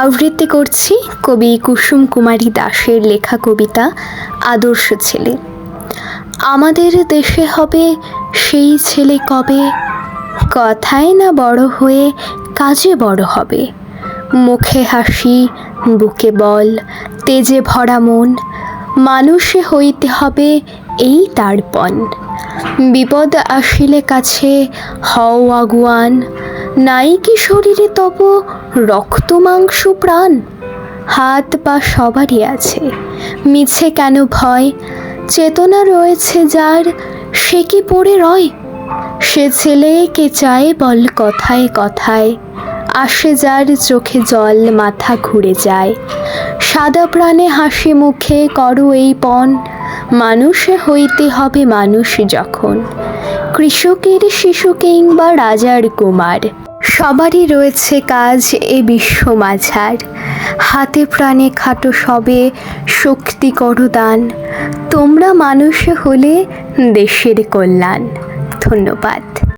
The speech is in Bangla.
আবৃত্তি করছি কবি কুসুম কুমারী দাশের লেখা কবিতা আদর্শ ছেলে। আমাদের দেশে হবে সেই ছেলে কবে, কথায় না বড় হয়ে কাজে বড় হবে। মুখে হাসি, বুকে বল, তেজে ভরা মন, মানুষে হইতে হবে এই তার পণ। বিপদ আসিলে কাছে হও আগুয়ান, নাই কি শরীরে তব রক্ত মাংস প্রাণ। হাত পা সবারই আছে, মিছে কেন ভয়, চেতনা রয়েছে যার সে কি পড়ে রয়। সে ছেলে কে চায় বল কথায় কথায়, আসে যার চোখে জল মাথা ঘুরে যায়। সাদা প্রাণে হাসি মুখে করো এই পণ, মানুষে হইতে হবে মানুষ যখন। কৃষকের শিশু কিংবা রাজার কুমার, সবারই রয়েছে কাজ এ বিশ্ব মাঝার। হাতে প্রাণে খাটো সবে শক্তি করো দান, তোমরা মানুষে হলে দেশের কল্যাণ। ধন্যবাদ।